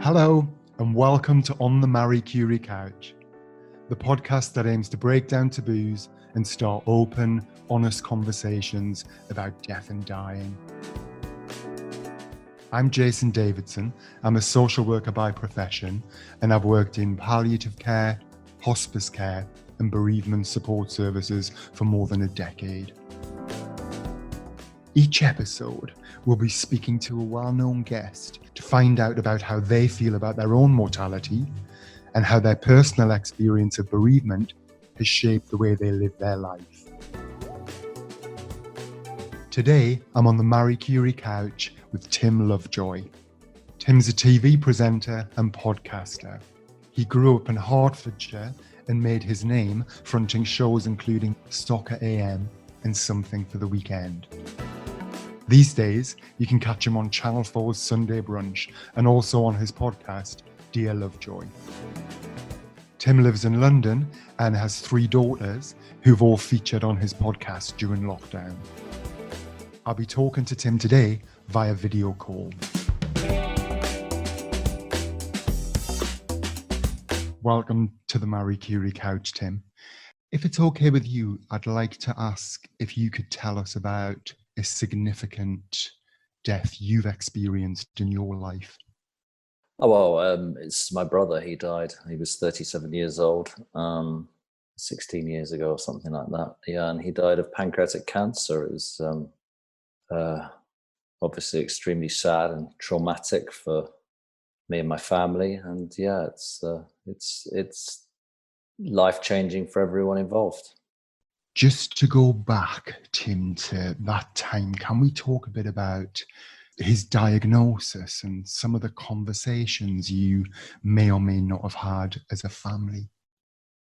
Hello, and welcome to On the Marie Curie Couch, the podcast that aims to break down taboos and start open, honest conversations about death and dying. I'm Jason Davidson. I'm a social worker by profession, and I've worked in palliative care, hospice care, and bereavement support services for more than a decade. Each episode, we'll be speaking to a well-known guest to find out about how they feel about their own mortality and how their personal experience of bereavement has shaped the way they live their life. Today, I'm on the Marie Curie Couch with Tim Lovejoy. Tim's a TV presenter and podcaster. He grew up in Hertfordshire and made his name fronting shows including Soccer AM and Something for the Weekend. These days, you can catch him on Channel 4's Sunday Brunch and also on his podcast, Dear Lovejoy. Tim lives in London and has 3 daughters who've all featured on his podcast during lockdown. I'll be talking to Tim today via video call. Welcome to the Marie Curie Couch, Tim. If it's okay with you, I'd like to ask if you could tell us about a significant death you've experienced in your life. It's my brother. He died. He was 37 years old, 16 years ago or something like that. Yeah, and he died of pancreatic cancer. It was obviously extremely sad and traumatic for me and my family. And yeah, it's life-changing for everyone involved. Just to go back, Tim, to that time, can we talk a bit about his diagnosis and some of the conversations you may or may not have had as a family?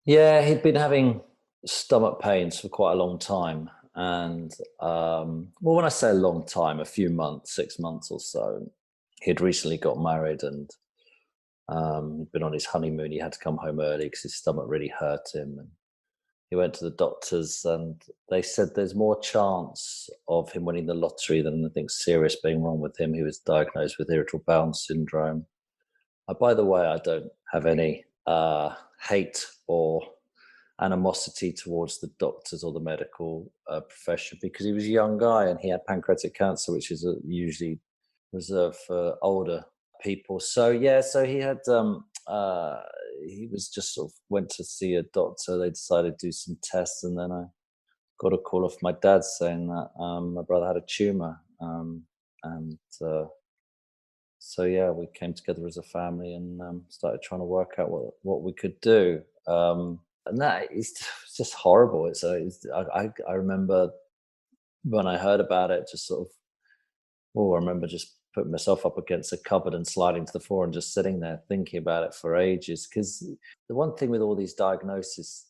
Yeah, he'd been having stomach pains for quite a long time. And when I say a long time, a few months, 6 months or so, he'd recently got married and he'd been on his honeymoon. He had to come home early because his stomach really hurt him. And he went to the doctors and they said there's more chance of him winning the lottery than anything serious being wrong with him. He was diagnosed with irritable bowel syndrome. By the way, I don't have any hate or animosity towards the doctors or the medical profession, because he was a young guy and he had pancreatic cancer, which is usually reserved for older people. So he had he was just sort of went to see a doctor. They decided to do some tests, and then I got a call off my dad saying that my brother had a tumor. We came together as a family and started trying to work out what we could do. And that is just horrible. I remember when I heard about it, just sort of, I remember just putting myself up against a cupboard and sliding to the floor and just sitting there thinking about it for ages. Because the one thing with all these diagnoses,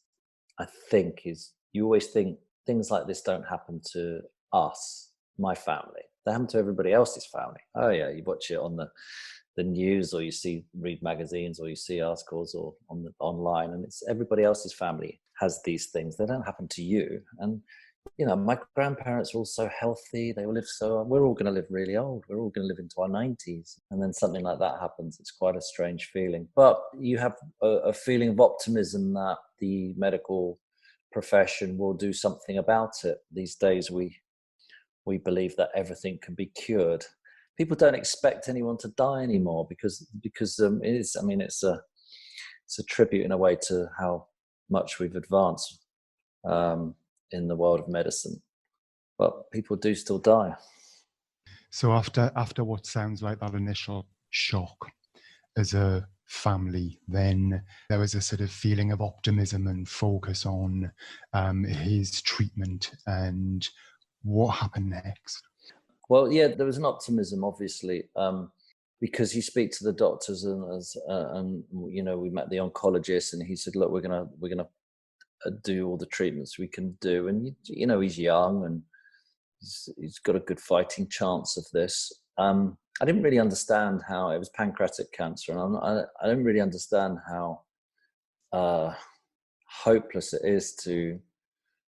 I think, is you always think things like this don't happen to us, my family. They happen to everybody else's family. Oh yeah, you watch it on the news, or you read magazines, or you see articles or online, and it's everybody else's family has these things. They don't happen to you. And my grandparents are all so healthy. They all live we're all going to live really old. We're all going to live into our 90s. And then something like that happens. It's quite a strange feeling. But you have a feeling of optimism that the medical profession will do something about it. These days, we believe that everything can be cured. People don't expect anyone to die anymore because it's a tribute in a way to how much we've advanced in the world of medicine, but people do still die. So after what sounds like that initial shock as a family, then there was a sort of feeling of optimism and focus on his treatment. And what happened next? Well, yeah, there was an optimism, obviously, because you speak to the doctors and we met the oncologist, and he said, look, we're gonna do all the treatments we can do, and he's young and he's got a good fighting chance of this. I didn't really understand how it was pancreatic cancer, and I didn't really understand how hopeless it is to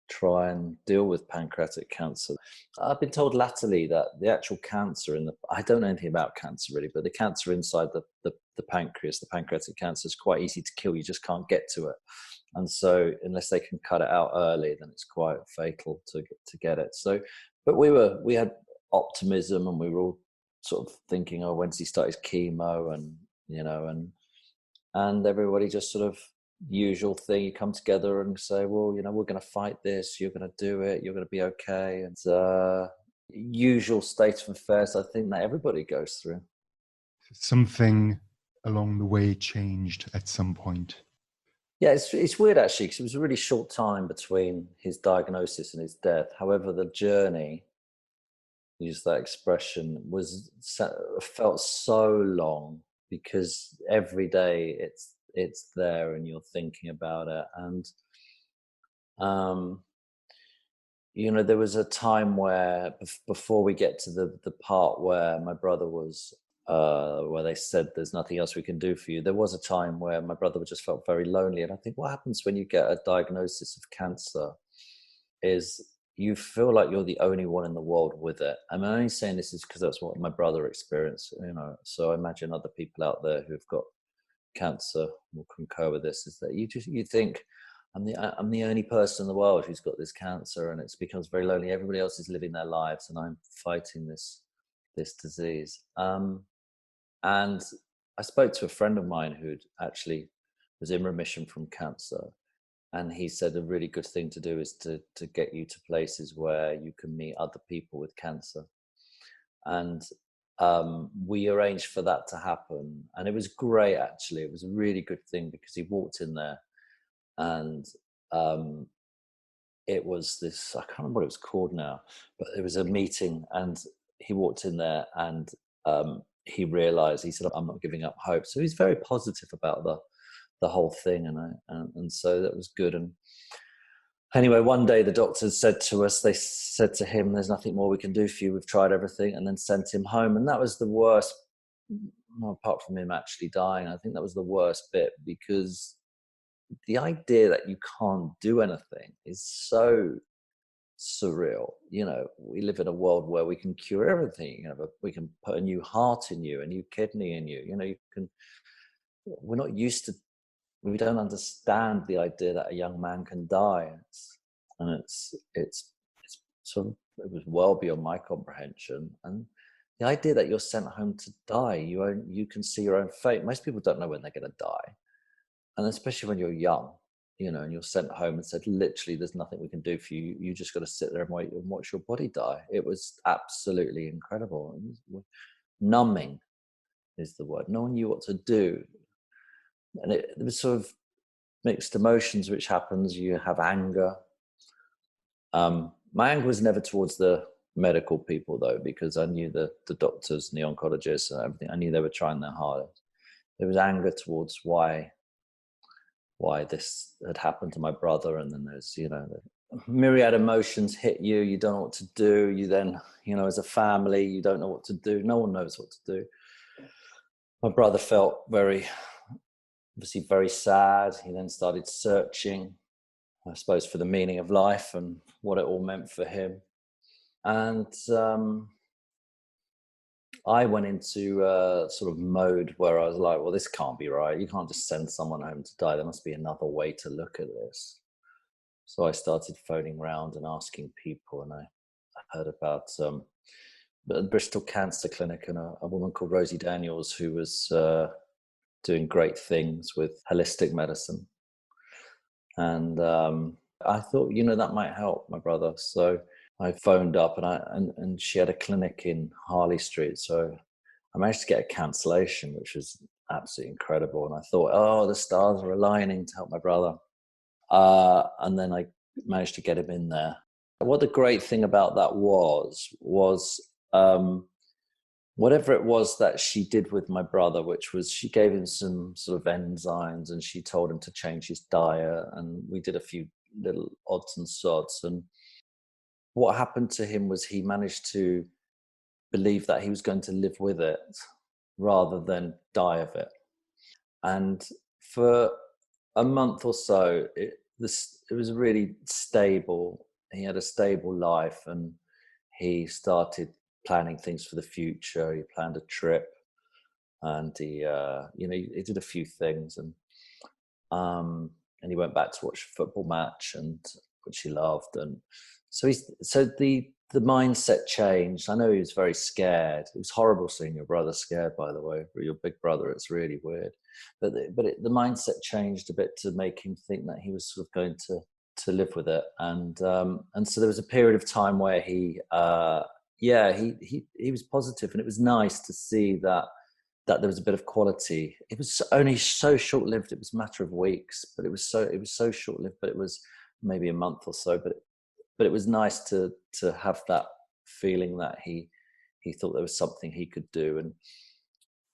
try and deal with pancreatic cancer. I've been told latterly that the actual cancer I don't know anything about cancer really, but the cancer inside the the pancreas. The pancreatic cancer is quite easy to kill. You just can't get to it. And so unless they can cut it out early, then it's quite fatal to get it. So, but we had optimism, and we were all sort of thinking, oh, when's he start his chemo? And, you know, and everybody just sort of, usual thing, you come together and say, well, you know, we're going to fight this, you're going to do it, you're going to be okay. And usual state of affairs, I think, that everybody goes through. Something along the way changed at some point. Yeah, it's weird actually, because it was a really short time between his diagnosis and his death. However, the journey, use that expression, felt so long, because every day it's there and you're thinking about it. And you know, there was a time where before we get to the part where my brother was where they said there's nothing else we can do for you, there was a time where my brother just felt very lonely. And I think what happens when you get a diagnosis of cancer is you feel like you're the only one in the world with it. I'm only saying this is because that's what my brother experienced, you know. So I imagine other people out there who've got cancer will concur with this, is that you think, I'm the only person in the world who's got this cancer, and it becomes very lonely. Everybody else is living their lives, and I'm fighting this disease. And I spoke to a friend of mine who actually was in remission from cancer, and he said a really good thing to do is to get you to places where you can meet other people with cancer. And we arranged for that to happen, and it was great actually. It was a really good thing, because he walked in there, and it was this, I can't remember what it was called now, but it was a meeting, and he walked in there, and he realized, he said, I'm not giving up hope. So he's very positive about the whole thing, and so that was good. And anyway, one day the doctors said to us, they said to him, there's nothing more we can do for you, we've tried everything, and then sent him home. And that was the worst, well, apart from him actually dying, I think that was the worst bit, because the idea that you can't do anything is so surreal. You know, we live in a world where we can cure everything. You know, we can put a new heart in you, a new kidney in you. You know, we're not used to, we don't understand the idea that a young man can die. It's sort of, it was well beyond my comprehension. And the idea that you're sent home to die, you can see your own fate. Most people don't know when they're going to die. And especially when you're young, you know, and you're sent home and said, literally, there's nothing we can do for you. You just got to sit there and wait and watch your body die. It was absolutely incredible. Numbing is the word. No one knew what to do. And it was sort of mixed emotions, which happens. You have anger. My anger was never towards the medical people, though, because I knew the doctors and the oncologists and everything. I knew they were trying their hardest. There was anger towards why this had happened to my brother. And then there's, you know, the myriad emotions hit you. You don't know what to do. You then, you know, as a family, you don't know what to do. No one knows what to do. My brother felt obviously very sad. He then started searching, I suppose, for the meaning of life and what it all meant for him. And I went into a sort of mode where I was like, well, this can't be right. You can't just send someone home to die. There must be another way to look at this. So I started phoning around and asking people, and I heard about the Bristol Cancer Clinic and a woman called Rosie Daniels, who was doing great things with holistic medicine. And I thought, you know, that might help my brother. So I phoned up, and she had a clinic in Harley Street. So I managed to get a cancellation, which was absolutely incredible. And I thought, oh, the stars are aligning to help my brother. And then I managed to get him in there. What the great thing about that was whatever it was that she did with my brother, which was she gave him some sort of enzymes, and she told him to change his diet. And we did a few little odds and sods. And what happened to him was he managed to believe that he was going to live with it rather than die of it. And for a month or so, it was really stable. He had a stable life, and he started planning things for the future. He planned a trip and he he did a few things, and he went back to watch a football match, and which he loved. And so the mindset changed. I know he was very scared. It was horrible seeing your brother scared, by the way, or your big brother. It's really weird. But the mindset changed a bit to make him think that he was sort of going to live with it. And so there was a period of time where he was positive, and it was nice to see that there was a bit of quality. It was only so short-lived. It was a matter of weeks, but it was so short-lived. But it was maybe a month or so. But it was nice to have that feeling that he thought there was something he could do,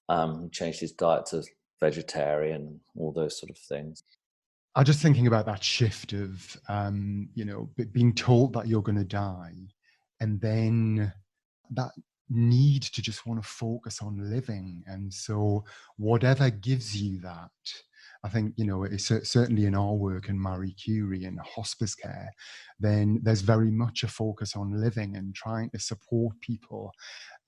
and changed his diet to vegetarian, all those sort of things. I'm just thinking about that shift of, being told that you're going to die, and then that need to just want to focus on living. And so whatever gives you that, I think, it's certainly in our work in Marie Curie and hospice care, then there's very much a focus on living and trying to support people,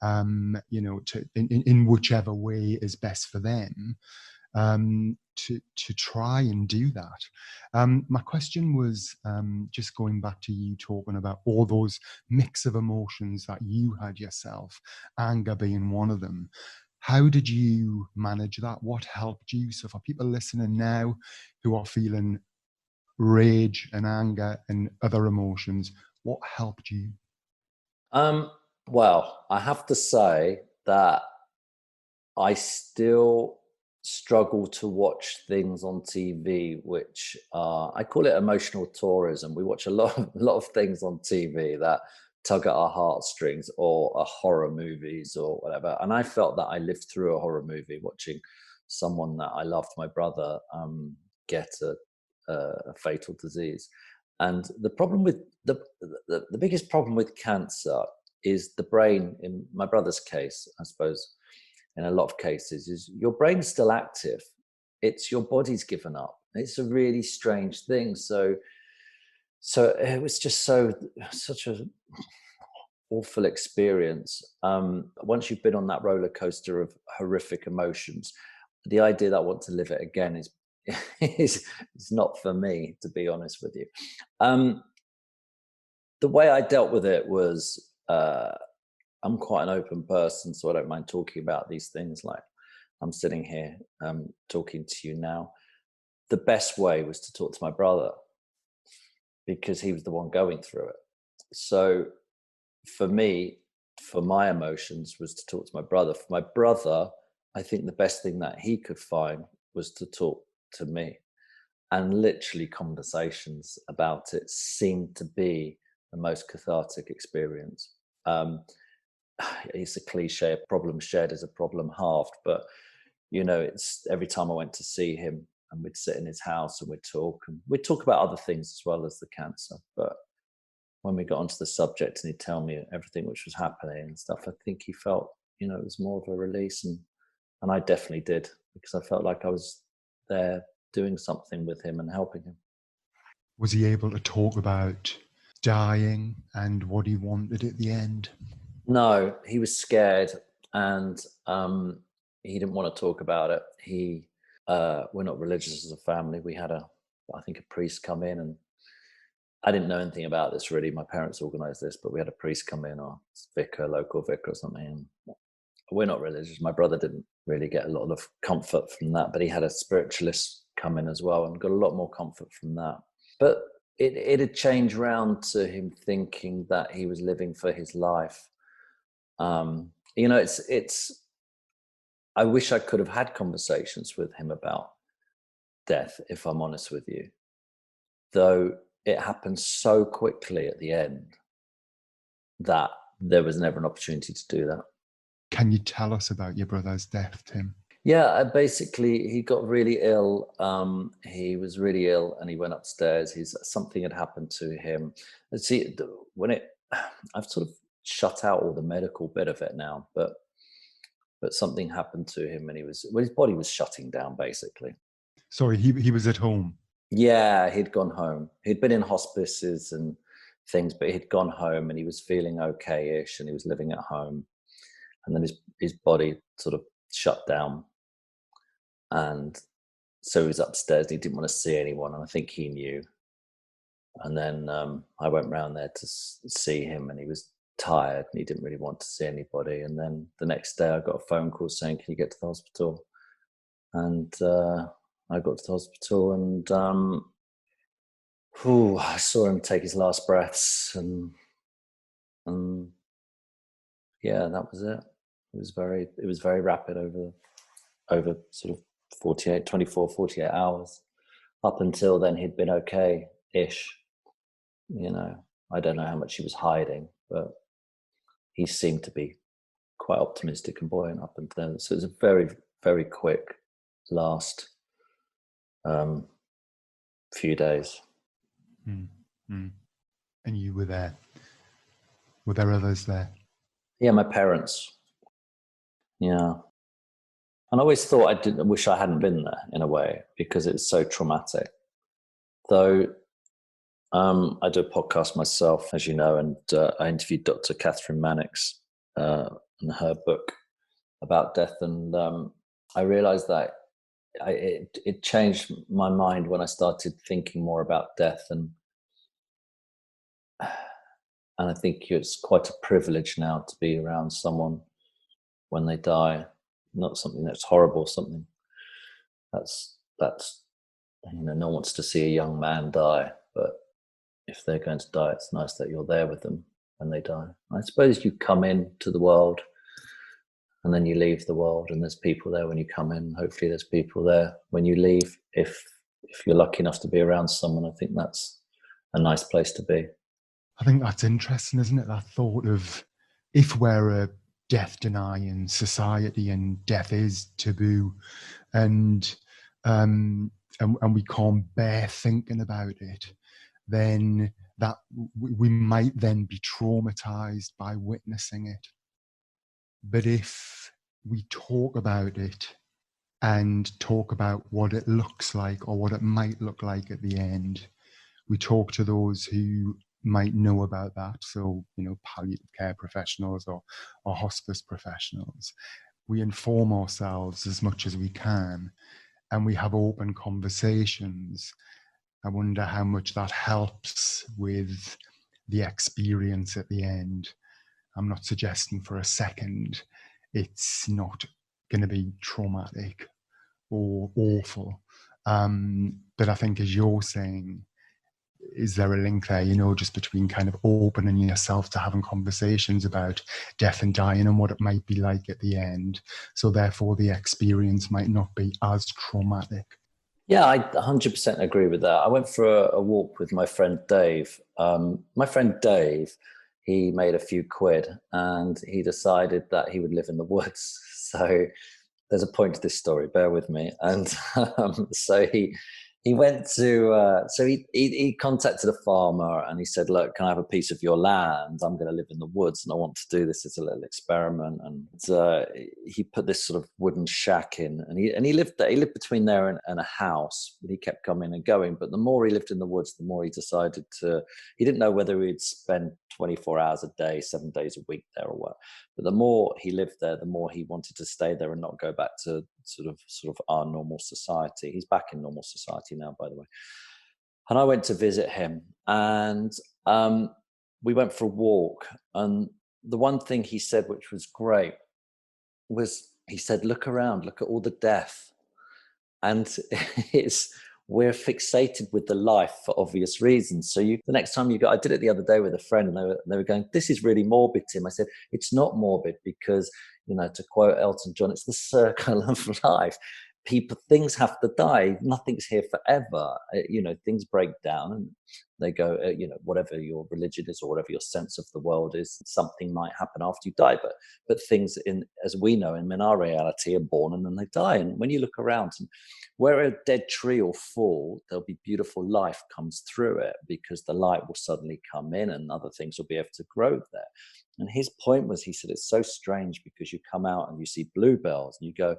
in whichever way is best for them. To try and do that. My question was just going back to you talking about all those mix of emotions that you had yourself, anger being one of them. How did you manage that? What helped you? So for people listening now who are feeling rage and anger and other emotions, what helped you? Well, I have to say that I still struggle to watch things on TV, which I call it emotional tourism. We watch a lot of things on TV that tug at our heartstrings, or are horror movies or whatever. And I felt that I lived through a horror movie watching someone that I loved, my brother, get a fatal disease. And the problem with the biggest problem with cancer is the brain. In my brother's case, I suppose, in a lot of cases, is your brain's still active. It's your body's given up. It's a really strange thing. So it was just such a awful experience. Once you've been on that roller coaster of horrific emotions, the idea that I want to live it again is not for me, to be honest with you. The way I dealt with it was, I'm quite an open person, so I don't mind talking about these things. Like, I'm sitting here talking to you now. The best way was to talk to my brother, because he was the one going through it. So for me, for my emotions, was to talk to my brother. For my brother, I think the best thing that he could find was to talk to me. And literally conversations about it seemed to be the most cathartic experience. It's a cliche, a problem shared is a problem halved, but it's every time I went to see him, and we'd sit in his house and we'd talk about other things as well as the cancer. But when we got onto the subject and he'd tell me everything which was happening and stuff, I think he felt, it was more of a release. And I definitely did, because I felt like I was there doing something with him and helping him. Was he able to talk about dying and what he wanted at the end? No, he was scared, and he didn't want to talk about it. We're not religious as a family. We had a priest come in, and I didn't know anything about this really. My parents organised this, but we had a priest come in, or local vicar or something. And we're not religious. My brother didn't really get a lot of comfort from that, but he had a spiritualist come in as well and got a lot more comfort from that. But it had changed round to him thinking that he was living for his life. It's I wish I could have had conversations with him about death, if I'm honest with you, though it happened so quickly at the end that there was never an opportunity to do that. Can you tell us about your brother's death, Tim? Yeah, basically he got really ill. He was really ill, and he went upstairs. Something had happened to him. See, I've sort of shut out all the medical bit of it now, but something happened to him, and his body was shutting down, basically. Sorry, he was at home. Yeah, he'd gone home. He'd been in hospices and things, but he'd gone home, and he was feeling okay-ish, and he was living at home. And then his body sort of shut down. And so he was upstairs and he didn't want to see anyone. And I think he knew. And then I went round there to see him, and he was tired and he didn't really want to see anybody. And then the next day I got a phone call saying, can you get to the hospital? And I got to the hospital, and I saw him take his last breaths, and yeah, that was it. It was very rapid over sort of 48 hours. Up until then, he'd been okay-ish. You know, I don't know how much he was hiding, but he seemed to be quite optimistic and buoyant up until then. So it was a very, very quick last few days. And you were there. Were there others there? Yeah, my parents. Yeah. And I always thought I wish I hadn't been there in a way, because it's so traumatic. Though I do a podcast myself, as you know, and I interviewed Dr. Catherine Mannix in her book about death. And I realized that it changed my mind when I started thinking more about death. And I think it's quite a privilege now to be around someone when they die. Not something that's horrible, something that's you know, no one wants to see a young man die, but if they're going to die, it's nice that you're there with them when they die. I suppose you come into the world and then you leave the world, and there's people there when you come in. Hopefully there's people there when you leave. If you're lucky enough to be around someone, I think that's a nice place to be. I think that's interesting, isn't it? That thought of, if we're a death-denying society and death is taboo, and we can't bear thinking about it, then that we might then be traumatized by witnessing it. But if we talk about it and talk about what it looks like or what it might look like at the end, we talk to those who might know about that. So, you know, palliative care professionals or hospice professionals. We inform ourselves as much as we can, and we have open conversations. I wonder how much that helps with the experience at the end. I'm not suggesting for a second it's not going to be traumatic or awful. But I think, as you're saying, is there a link there, you know, just between kind of opening yourself to having conversations about death and dying and what it might be like at the end? So therefore the experience might not be as traumatic. Yeah, I 100% agree with that. I went for a walk with my friend Dave. My friend Dave, he made a few quid and he decided that he would live in the woods. So there's a point to this story, bear with me. And so he went to, he contacted a farmer and he said, look, can I have a piece of your land? I'm going to live in the woods and I want to do this as a little experiment. And he put this sort of wooden shack in, and he lived there. He lived between there and a house, but he kept coming and going. But the more he lived in the woods, the more he decided he didn't know whether he'd spend 24 hours a day, 7 days a week there or what. But the more he lived there, the more he wanted to stay there and not go back to sort of our normal society. He's back in normal society now, by the way. And I went to visit him, and we went for a walk. And the one thing he said, which was great, was he said, look around, look at all the death. And we're fixated with the life for obvious reasons. So the next time I did it the other day with a friend, and they were going, this is really morbid, Tim. I said, it's not morbid because, you know, to quote Elton John, it's the circle of life. Things have to die. Nothing's here forever. You know, things break down and they go, you know, whatever your religion is or whatever your sense of the world is, something might happen after you die. But things, as we know, in our reality, are born and then they die. And when you look around, where a dead tree will fall, there'll be beautiful life comes through it because the light will suddenly come in and other things will be able to grow there. And his point was, he said, it's so strange because you come out and you see bluebells and you go,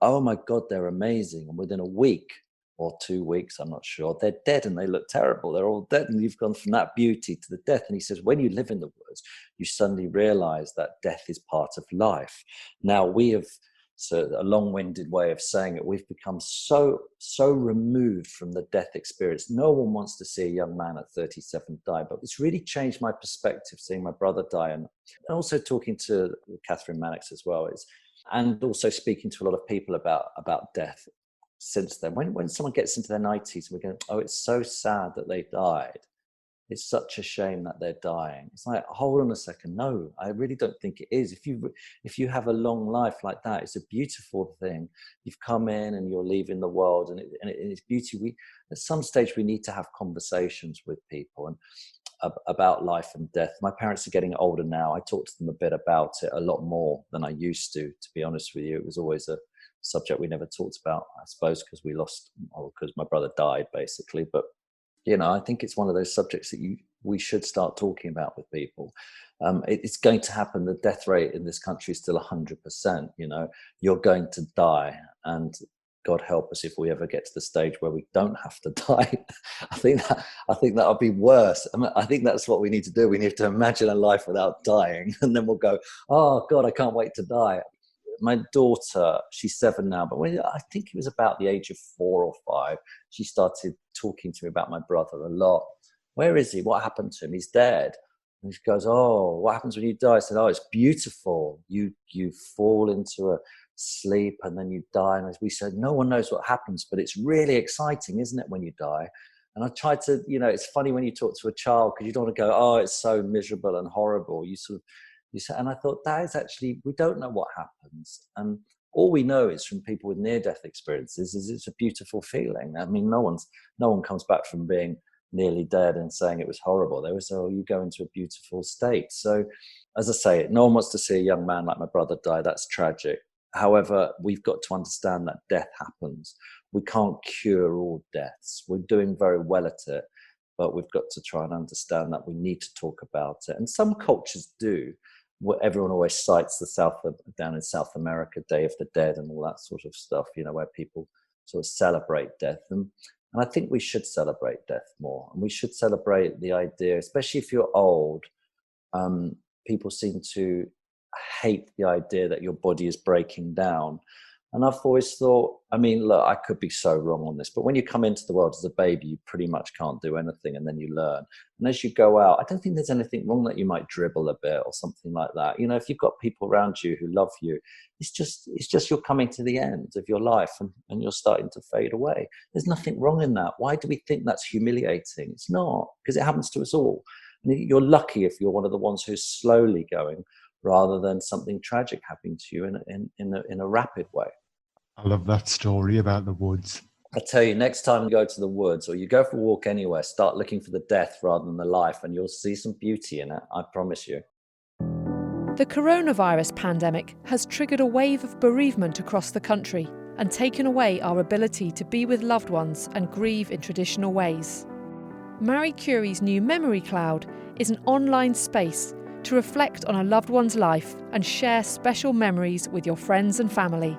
oh my God, they're amazing. And within a week or 2 weeks, I'm not sure, they're dead and they look terrible. They're all dead. And you've gone from that beauty to the death. And he says, when you live in the woods, you suddenly realize that death is part of life. Now we have So a long-winded way of saying it, we've become so removed from the death experience. No one wants to see a young man at 37 die, but it's really changed my perspective seeing my brother die, and also talking to Catherine Mannix as well, and also speaking to a lot of people about death since then. When someone gets into their 90s, we go, oh, it's so sad that they died. It's such a shame that they're dying. It's like, hold on a second. No, I really don't think it is. If you have a long life like that, it's a beautiful thing. You've come in and you're leaving the world, and it's beauty. At some stage, we need to have conversations with people and about life and death. My parents are getting older now. I talk to them a bit about it, a lot more than I used to be honest with you. It was always a subject we never talked about, I suppose, because because my brother died, basically. But I think it's one of those subjects that we should start talking about with people. It's going to happen. The death rate in this country is still 100%. You're going to die, and God help us if we ever get to the stage where we don't have to die. I think that'll be worse. I think that's what we need to do. We need to imagine a life without dying, and then we'll go, oh God, I can't wait to die. My daughter, she's 7 now, but I think it was about the age of 4 or 5, she started talking to me about my brother a lot. Where is he? What happened to him? He's dead. And she goes, oh, what happens when you die? I said, oh, it's beautiful. You fall into a sleep and then you die. And as we said, no one knows what happens, but it's really exciting, isn't it, when you die? And I tried to, it's funny when you talk to a child, because you don't want to go, oh, it's so miserable and horrible. And I thought, that is actually, we don't know what happens. And all we know is from people with near-death experiences is it's a beautiful feeling. I mean, no one comes back from being nearly dead and saying it was horrible. They always say, oh, you go into a beautiful state. So, as I say, no one wants to see a young man like my brother die. That's tragic. However, we've got to understand that death happens. We can't cure all deaths. We're doing very well at it, but we've got to try and understand that we need to talk about it. And some cultures do. Everyone always cites down in South America, Day of the Dead and all that sort of stuff, where people sort of celebrate death. And I think we should celebrate death more. And we should celebrate the idea, especially if you're old. People seem to hate the idea that your body is breaking down. And I've always thought, look, I could be so wrong on this, but when you come into the world as a baby, you pretty much can't do anything, and then you learn. And as you go out, I don't think there's anything wrong that you might dribble a bit or something like that. If you've got people around you who love you, it's just you're coming to the end of your life and you're starting to fade away. There's nothing wrong in that. Why do we think that's humiliating? It's not, because it happens to us all. And you're lucky if you're one of the ones who's slowly going, rather than something tragic happening to you in a rapid way. I love that story about the woods. I tell you, next time you go to the woods or you go for a walk anywhere, start looking for the death rather than the life, and you'll see some beauty in it, I promise you. The coronavirus pandemic has triggered a wave of bereavement across the country and taken away our ability to be with loved ones and grieve in traditional ways. Marie Curie's new Memory Cloud is an online space to reflect on a loved one's life and share special memories with your friends and family.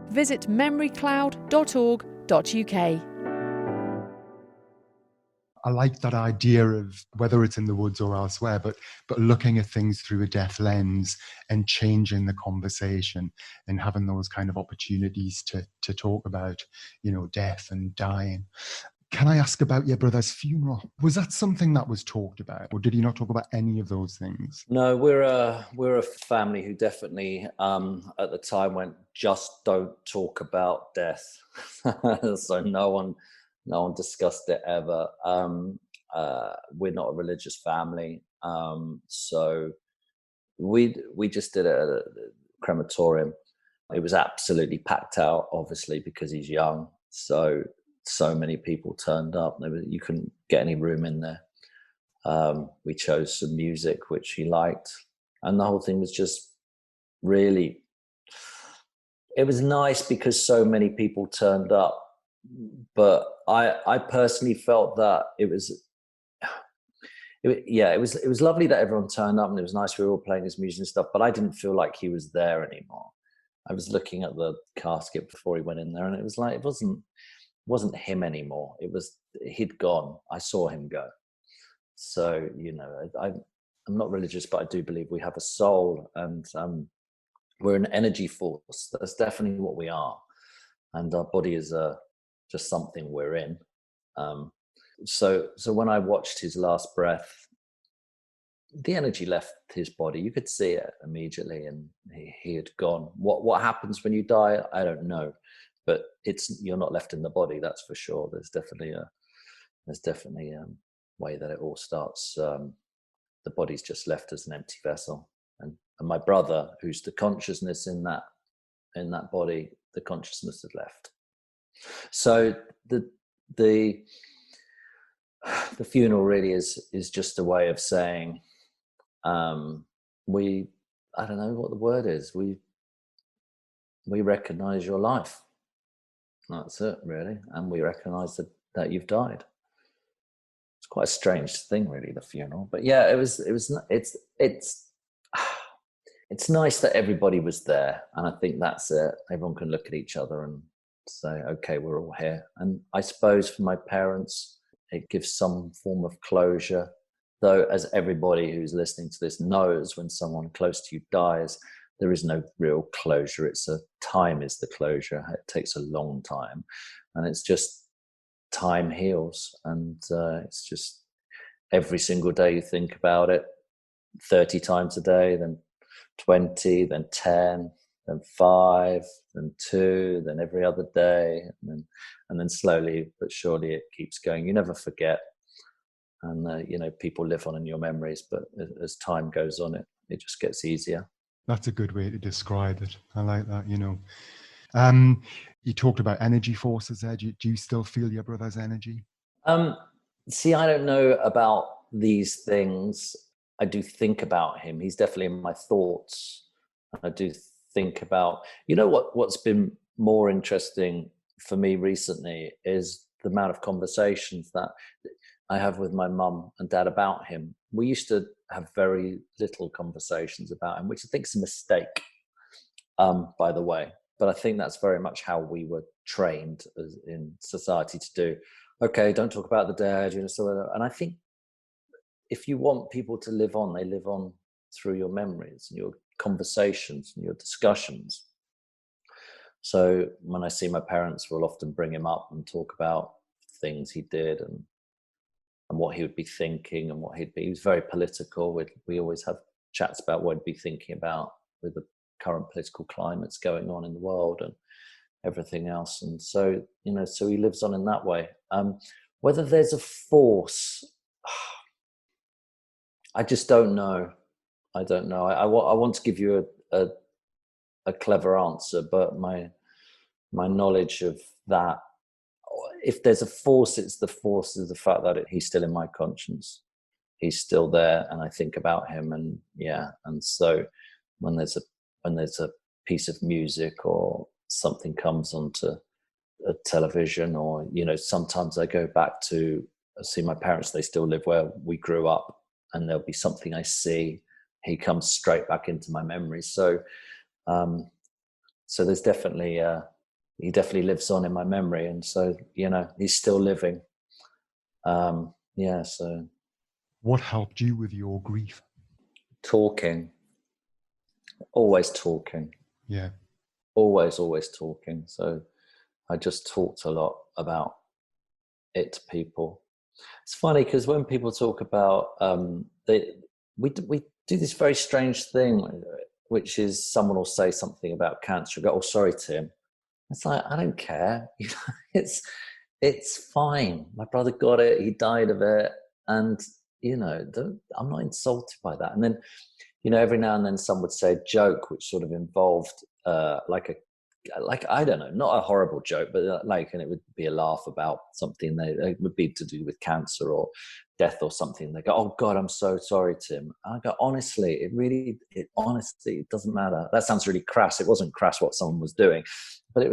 Visit memorycloud.org.uk. I like that idea of whether it's in the woods or elsewhere, but looking at things through a death lens and changing the conversation and having those kind of opportunities to talk about, death and dying. Can I ask about your brother's funeral? Was that something that was talked about, or did he not talk about any of those things? No, we're a family who definitely at the time went, just don't talk about death. So no one discussed it ever. We're not a religious family, so we just did it at a crematorium. It was absolutely packed out, obviously, because he's young. So many people turned up. You couldn't get any room in there. We chose some music which he liked, and the whole thing was just really, it was nice because so many people turned up. But I personally felt that it was lovely that everyone turned up, and it was nice we were all playing his music and stuff, but I didn't feel like he was there anymore. I was looking at the casket before he went in there, and it was like, it wasn't him anymore. He'd gone. I saw him go. So, I'm not religious, but I do believe we have a soul, and we're an energy force. That's definitely what we are. And our body is just something we're in. So when I watched his last breath, the energy left his body. You could see it immediately, and he had gone. What happens when you die, I don't know, but you're not left in the body, that's for sure. There's definitely a way that it all starts. The body's just left as an empty vessel, and my brother, who's the consciousness in that body, the consciousness had left. So the funeral really is just a way of saying, I don't know what the word is. We recognize your life. That's it, really. And we recognize that you've died. It's quite a strange thing, really, the funeral. But yeah, it's nice that everybody was there. And I think that's it. Everyone can look at each other and say, okay, we're all here. And I suppose for my parents, it gives some form of closure. Though, as everybody who's listening to this knows, when someone close to you dies, there is no real closure. Time is the closure. It takes a long time. And it's just time heals. And it's just every single day you think about it 30 times a day, then 20, then 10, then 5, then 2, then every other day. And then slowly but surely it keeps going. You never forget. And, people live on in your memories, but as time goes on, it just gets easier. That's a good way to describe it. I like that, You talked about energy forces there. Do you still feel your brother's energy? See, I don't know about these things. I do think about him. He's definitely in my thoughts. I do think about, what's been more interesting for me recently is the amount of conversations that I have with my mum and dad about him. We used to have very little conversations about him, which I think is a mistake, by the way. But I think that's very much how we were trained in society to do. Okay, don't talk about the dead, and I think if you want people to live on, they live on through your memories and your conversations and your discussions. So when I see my parents, we'll often bring him up and talk about things he did and what he would be thinking and he was very political. We always have chats about what he'd be thinking about with the current political climates going on in the world and everything else. And so, so he lives on in that way. Whether there's a force, I just don't know. I don't know. I want to give you a clever answer, but my knowledge of that, if there's a force, it's the force of the fact that he's still in my conscience. He's still there, and I think about him, and yeah. And so when there's a piece of music or something comes onto a television, or sometimes I go back to see my parents. They still live where we grew up, and there'll be something I see. He comes straight back into my memory. So, so there's definitely. He definitely lives on in my memory, and so he's still living. So what helped you with your grief? Talking. Always talking. Yeah. Always talking. So I just talked a lot about it to people. It's funny because when people talk about we do this very strange thing, which is someone will say something about cancer. Go, oh, sorry, Tim. It's like, I don't care. It's fine. My brother got it. He died of it. And, I'm not insulted by that. And then, every now and then some would say a joke, which sort of involved like I don't know, not a horrible joke, but and it would be a laugh about something it would be to do with cancer or death or something. They go, oh God, I'm so sorry, Tim. I go, honestly, it doesn't matter. That sounds really crass. It wasn't crass what someone was doing, but it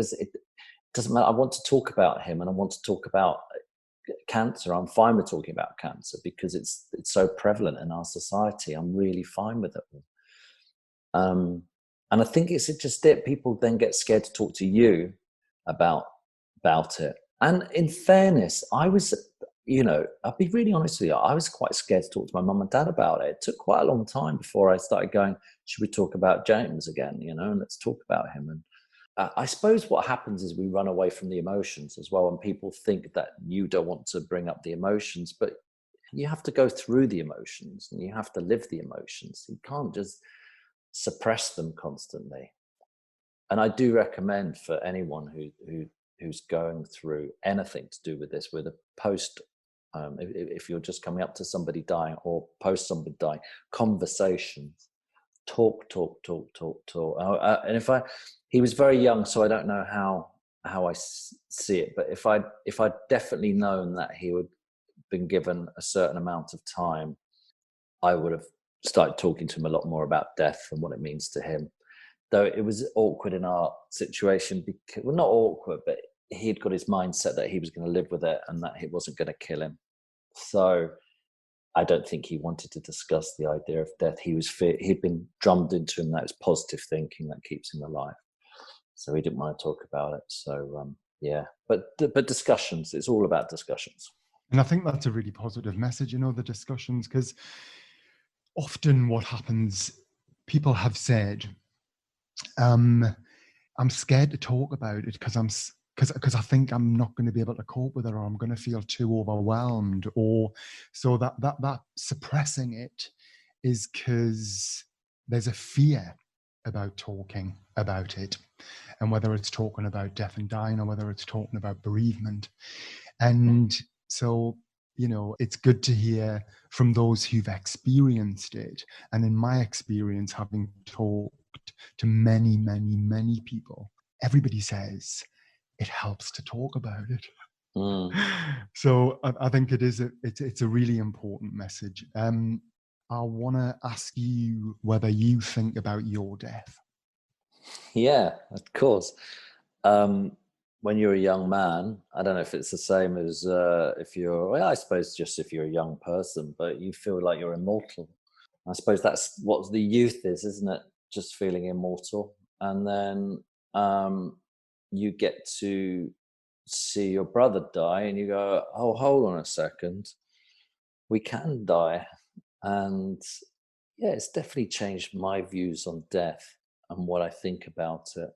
doesn't matter. I want to talk about him, and I want to talk about cancer. I'm fine with talking about cancer because it's so prevalent in our society. I'm really fine with it. And I think it's just it. People then get scared to talk to you about it. And in fairness, I was, I'll be really honest with you. I was quite scared to talk to my mum and dad about it. It took quite a long time before I started going, should we talk about James again, and let's talk about him. And I suppose what happens is we run away from the emotions as well, and people think that you don't want to bring up the emotions, but you have to go through the emotions and you have to live the emotions. You can't just suppress them constantly. And I do recommend for anyone who's going through anything to do with this, with a post, if you're just coming up to somebody dying or post somebody dying, conversations, talk. And he was very young, so I don't know how I see it, but if I'd definitely known that he would been given a certain amount of time, I would have started talking to him a lot more about death and what it means to him. Though it was awkward in our situation, because, well, not awkward, but he'd got his mindset that he was going to live with it and that it wasn't going to kill him. So I don't think he wanted to discuss the idea of death. He'd been drummed into him that it's positive thinking that keeps him alive. So he didn't want to talk about it. So yeah, but discussions, it's all about discussions. And I think that's a really positive message, the discussions, because often what happens, people have said, I'm scared to talk about it because I think I'm not going to be able to cope with it, or I'm going to feel too overwhelmed, or so that suppressing it is because there's a fear about talking about it, and whether it's talking about death and dying or whether it's talking about bereavement. And so, it's good to hear from those who've experienced it. And in my experience, having talked to many, many, many people, everybody says it helps to talk about it. So I think it's a really important message. I want to ask you whether you think about your death. Yeah, of course. When you're a young man, I don't know if it's the same as I suppose just if you're a young person, but you feel like you're immortal. I suppose that's what the youth is, isn't it? Just feeling immortal. And then you get to see your brother die and you go, oh, hold on a second. We can die. And yeah, it's definitely changed my views on death and what I think about it.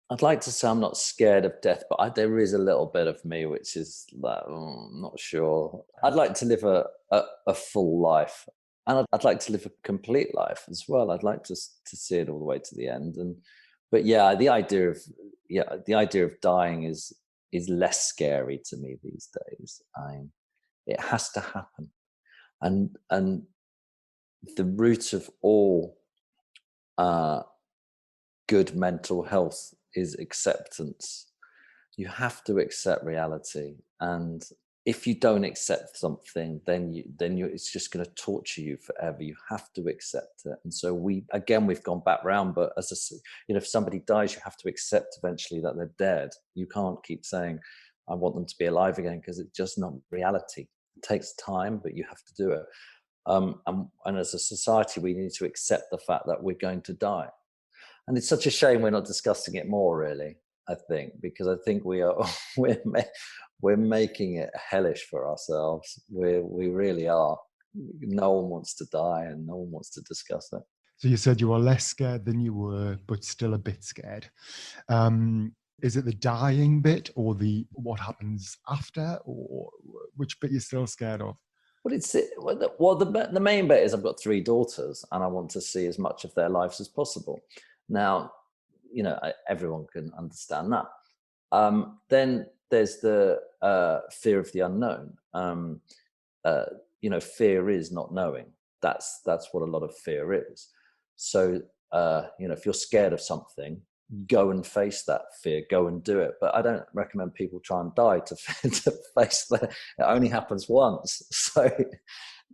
I'd like to say I'm not scared of death, but there is a little bit of me which is like, I'm not sure. I'd like to live a full life, and I'd like to live a complete life as well. I'd like to see it all the way to the end. But yeah, the idea of dying is less scary to me these days. It has to happen, and the root of all good mental health is acceptance. You have to accept reality, and if you don't accept something, then it's just going to torture you forever. You have to accept it. And so we've gone back round, but if somebody dies, you have to accept eventually that they're dead. You can't keep saying, I want them to be alive again, because it's just not reality. It takes time, but you have to do it. And as a society, we need to accept the fact that we're going to die. And it's such a shame we're not discussing it more, really, I think, because I think we're making it hellish for ourselves. We really are. No one wants to die and no one wants to discuss it. So you said you were less scared than you were, but still a bit scared. Is it the dying bit or what happens after, or which bit you're still scared of? Well, the main bit is I've got 3 daughters and I want to see as much of their lives as possible. Now, everyone can understand that. Then there's the fear of the unknown. Fear is not knowing. That's what a lot of fear is. So, if you're scared of something, go and face that fear, go and do it. But I don't recommend people try and die to face that. It only happens once.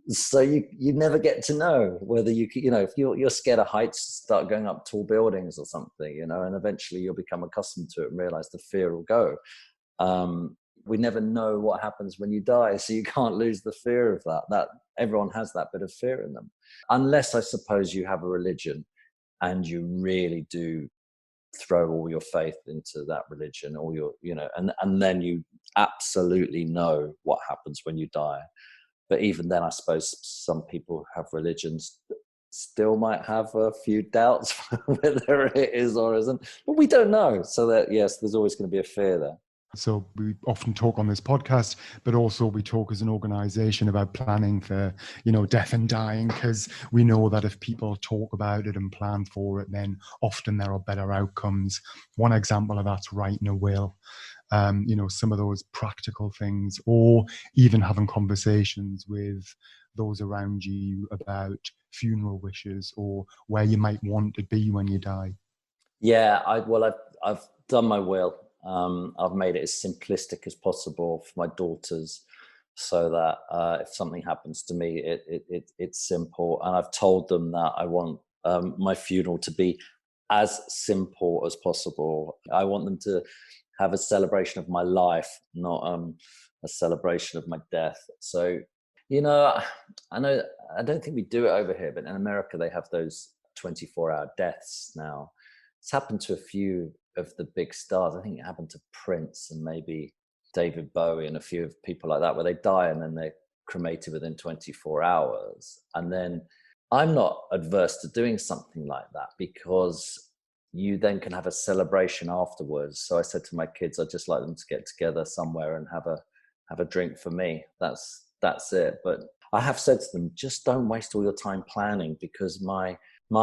So you never get to know whether if you're scared of heights, start going up tall buildings or something, and eventually you'll become accustomed to it and realize the fear will go. We never know what happens when you die, so you can't lose the fear of that everyone has that bit of fear in them, unless I suppose you have a religion and you really do throw all your faith into that religion, or and then you absolutely know what happens when you die. But even then, I suppose some people have religions still might have a few doubts whether it is or isn't, but we don't know. So that, yes, there's always going to be a fear there. So we often talk on this podcast, but also we talk as an organization about planning for, death and dying, because we know that if people talk about it and plan for it, then often there are better outcomes. One example of that's writing a will. Some of those practical things, or even having conversations with those around you about funeral wishes or where you might want to be when you die. Yeah, I've done my will. I've made it as simplistic as possible for my daughters, so that if something happens to me, it's simple. And I've told them that I want my funeral to be as simple as possible. I want them to have a celebration of my life, not a celebration of my death. So, I don't think we do it over here, but in America they have those 24-hour deaths now. It's happened to a few of the big stars. I think it happened to Prince and maybe David Bowie and a few of people like that, where they die and then they're cremated within 24 hours. And then I'm not adverse to doing something like that, because you then can have a celebration afterwards. So I said to my kids, I'd just like them to get together somewhere and have a drink for me. That's it. But I have said to them, just don't waste all your time planning, because my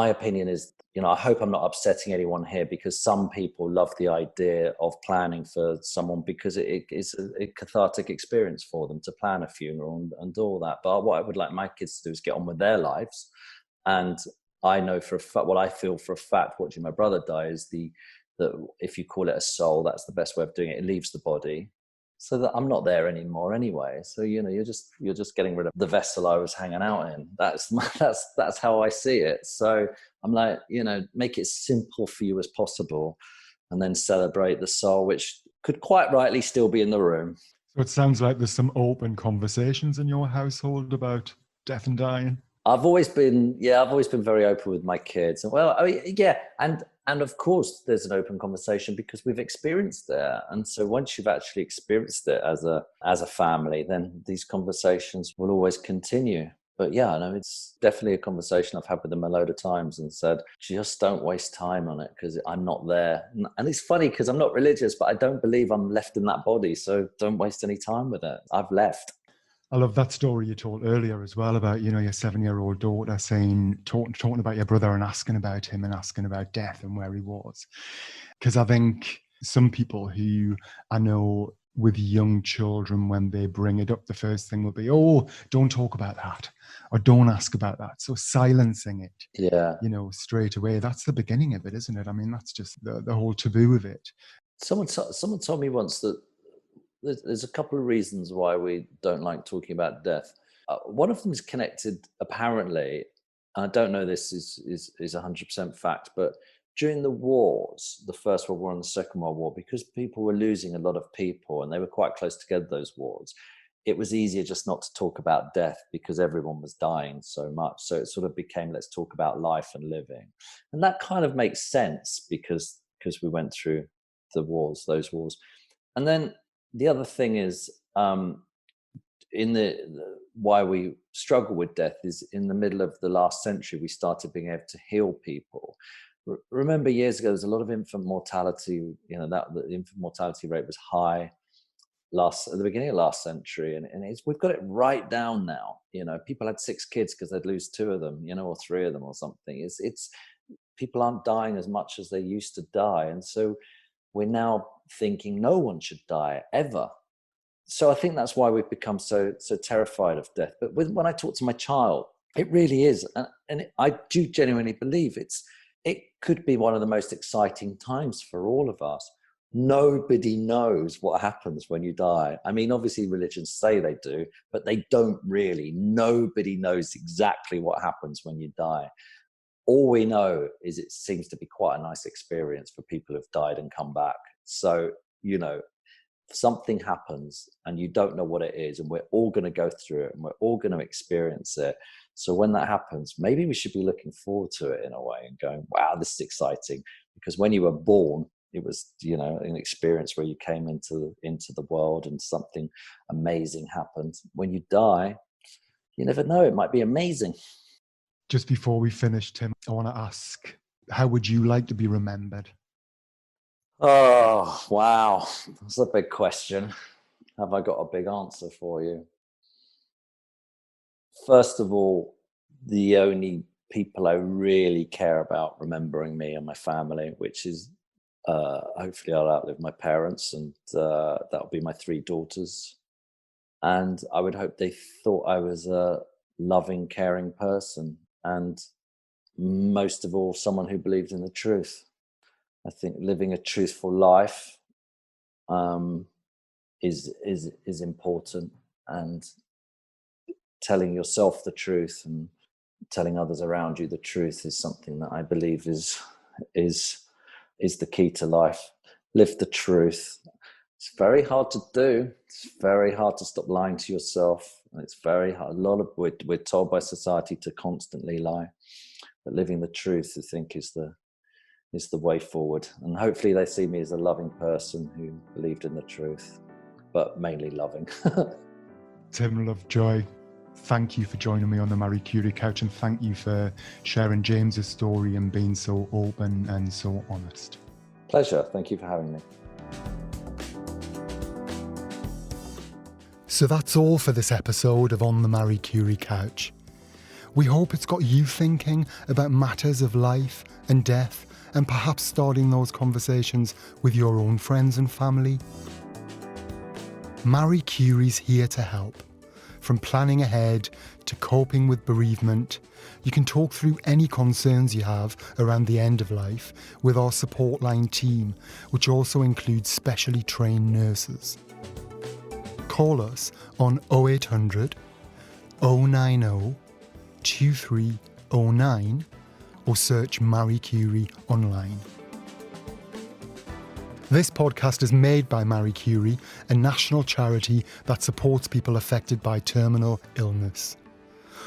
opinion is, I hope I'm not upsetting anyone here, because some people love the idea of planning for someone because it is a cathartic experience for them to plan a funeral and all that. But what I would like my kids to do is get on with their lives. And I know for a fact, what I feel for a fact watching my brother die is that if you call it a soul, that's the best way of doing it. It leaves the body, so that I'm not there anymore anyway. So you're just getting rid of the vessel I was hanging out in. That's how I see it. So I'm like, make it simple for you as possible, and then celebrate the soul, which could quite rightly still be in the room. So it sounds like there's some open conversations in your household about death and dying. I've always been very open with my kids. Well, and of course there's an open conversation because we've experienced it. And so once you've actually experienced it as a family, then these conversations will always continue. But yeah, no, it's definitely a conversation I've had with them a load of times and said, just don't waste time on it, because I'm not there. And it's funny because I'm not religious, but I don't believe I'm left in that body. So don't waste any time with it. I've left. I love that story you told earlier as well about, your 7-year-old daughter talking about your brother and asking about him and asking about death and where he was. Because I think some people who I know with young children, when they bring it up, the first thing will be, oh, don't talk about that, or don't ask about that. So silencing it, straight away, that's the beginning of it, isn't it? I mean, that's just the whole taboo of it. Someone told me once that there's a couple of reasons why we don't like talking about death. One of them is connected, apparently, I don't know this is 100% fact, but during the wars, the First World War and the Second World War, because people were losing a lot of people and they were quite close together, those wars, it was easier just not to talk about death because everyone was dying so much. So it sort of became, let's talk about life and living. And that kind of makes sense because we went through those wars. And then the other thing is, why we struggle with death is in the middle of the last century, we started being able to heal people. Remember years ago, there was a lot of infant mortality, that the infant mortality rate was high at the beginning of last century. And we've got it right down now. People had 6 kids because they'd lose 2 of them, or 3 of them or something. It's people aren't dying as much as they used to die. And so we're now thinking no one should die ever. So I think that's why we've become so terrified of death. But when I talk to my child, it really is. And I do genuinely believe it could be one of the most exciting times for all of us. Nobody knows what happens when you die. I mean, obviously religions say they do, but they don't really. Nobody knows exactly what happens when you die. All we know is it seems to be quite a nice experience for people who've died and come back. So, something happens and you don't know what it is, and we're all going to go through it and we're all going to experience it. So when that happens, maybe we should be looking forward to it in a way and going, wow, this is exciting. Because when you were born, it was, an experience where you came into the world and something amazing happened. When you die, you never know, it might be amazing. Just before we finish, Tim, I want to ask, how would you like to be remembered? Oh, wow. That's a big question. Have I got a big answer for you? First of all, the only people I really care about remembering me and my family, which is hopefully I'll outlive my parents, and that'll be my 3 daughters. And I would hope they thought I was a loving, caring person, and most of all, someone who believed in the truth. I think living a truthful life is important, and telling yourself the truth and telling others around you the truth is something that I believe is the key to life. Live the truth. It's very hard to do. It's very hard to stop lying to yourself. It's very hard. We're told by society to constantly lie, but living the truth, I think, is the way forward. And hopefully they see me as a loving person who believed in the truth, but mainly loving. Tim Lovejoy, thank you for joining me on the Marie Curie Couch, and thank you for sharing James's story and being so open and so honest. Pleasure. Thank you for having me. So that's all for this episode of On the Marie Curie Couch. We hope it's got you thinking about matters of life and death, and perhaps starting those conversations with your own friends and family. Marie Curie's here to help. From planning ahead to coping with bereavement, you can talk through any concerns you have around the end of life with our support line team, which also includes specially trained nurses. Call us on 0800 090 2309 or search Marie Curie online. This podcast is made by Marie Curie, a national charity that supports people affected by terminal illness.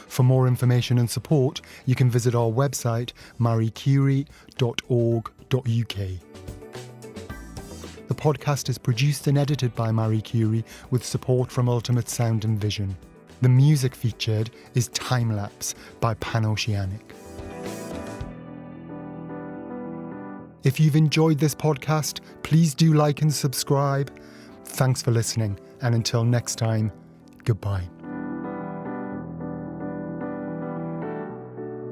For more information and support, you can visit our website, mariecurie.org.uk. The podcast is produced and edited by Marie Curie with support from Ultimate Sound and Vision. The music featured is Time Lapse by Pan-Oceanic. If you've enjoyed this podcast, please do like and subscribe. Thanks for listening, and until next time, goodbye.